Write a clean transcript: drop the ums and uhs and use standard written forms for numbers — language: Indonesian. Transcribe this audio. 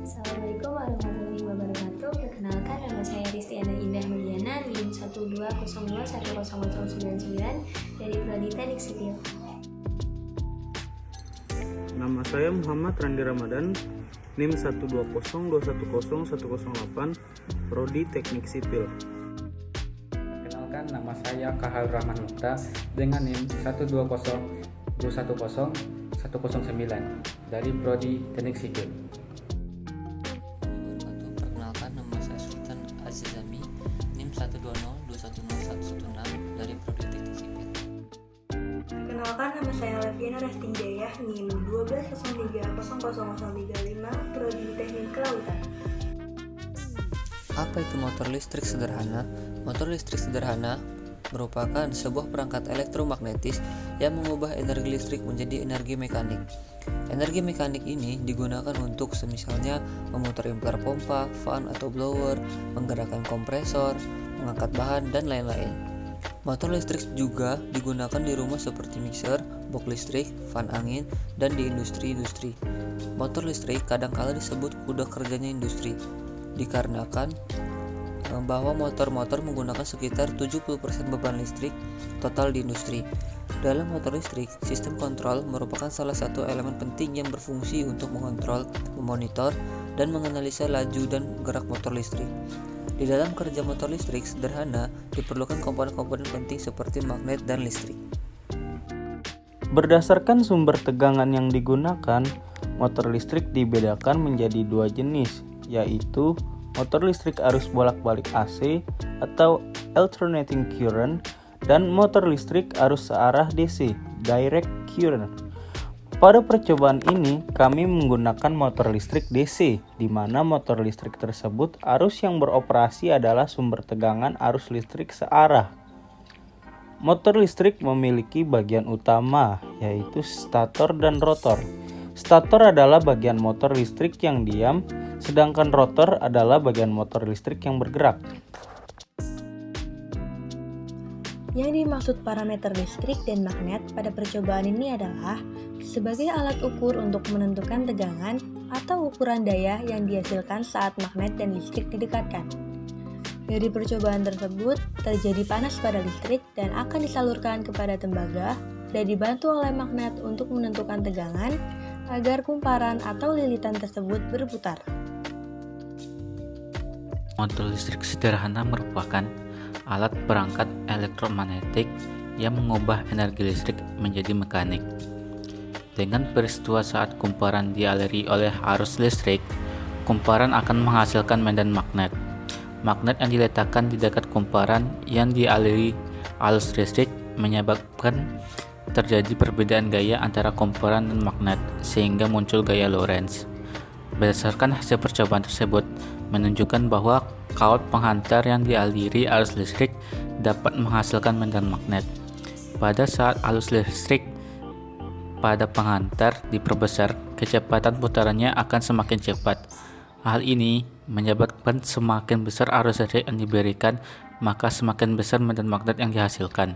Assalamualaikum warahmatullahi wabarakatuh. Perkenalkan, nama saya Ristiana Indah Mulyana, NIM 120210099 dari Prodi Teknik Sipil. Nama saya Muhammad Randi Ramadan, NIM 120210108, Prodi Teknik Sipil. Perkenalkan, nama saya Kahal Rahman Mukta dengan NIM 120210109 dari Prodi Teknik Sipil. Perkenalkan, nama saya Sultan Azizami, NIM 120210116 dari Prodi Teknik Sipil. Perkenalkan, nama saya Leviana Restingjaya, NIM 120300035, Prodi Teknik Kelautan. Apa itu motor listrik sederhana? Motor listrik sederhana merupakan sebuah perangkat elektromagnetis yang mengubah energi listrik menjadi energi mekanik. Energi mekanik ini digunakan untuk semisalnya memutar impeller pompa, fan atau blower, menggerakkan kompresor, mengangkat bahan, dan lain-lain. Motor listrik juga digunakan di rumah seperti mixer, box listrik, fan angin, dan di industri-industri. Motor listrik kadangkala disebut kuda kerjanya industri, dikarenakan bahwa motor-motor menggunakan sekitar 70% beban listrik total di industri. Dalam motor listrik, sistem kontrol merupakan salah satu elemen penting yang berfungsi untuk mengontrol, memonitor, dan menganalisa laju dan gerak motor listrik. Di dalam kerja motor listrik sederhana, diperlukan komponen-komponen penting seperti magnet dan listrik. Berdasarkan sumber tegangan yang digunakan, motor listrik dibedakan menjadi dua jenis, yaitu motor listrik arus bolak-balik AC atau alternating current dan motor listrik arus searah DC, direct current. Pada percobaan ini, kami menggunakan motor listrik DC, di mana motor listrik tersebut arus yang beroperasi adalah sumber tegangan arus listrik searah. Motor listrik memiliki bagian utama, yaitu stator dan rotor. Stator adalah bagian motor listrik yang diam, sedangkan rotor adalah bagian motor listrik yang bergerak. Yang dimaksud parameter listrik dan magnet pada percobaan ini adalah sebagai alat ukur untuk menentukan tegangan atau ukuran daya yang dihasilkan saat magnet dan listrik didekatkan. Dari percobaan tersebut, terjadi panas pada listrik dan akan disalurkan kepada tembaga dan dibantu oleh magnet untuk menentukan tegangan agar kumparan atau lilitan tersebut berputar. Motor listrik sederhana merupakan alat perangkat elektromagnetik yang mengubah energi listrik menjadi mekanik. Dengan peristiwa saat kumparan dialiri oleh arus listrik, kumparan akan menghasilkan medan magnet. Magnet yang diletakkan di dekat kumparan yang dialiri arus listrik menyebabkan terjadi perbedaan gaya antara kumparan dan magnet, sehingga muncul gaya Lorentz. Berdasarkan hasil percobaan tersebut, menunjukkan bahwa kaut penghantar yang dialiri arus listrik dapat menghasilkan medan magnet. Pada saat arus listrik pada penghantar diperbesar, kecepatan putarannya akan semakin cepat. Hal ini menyebabkan semakin besar arus listrik yang diberikan, maka semakin besar medan magnet yang dihasilkan.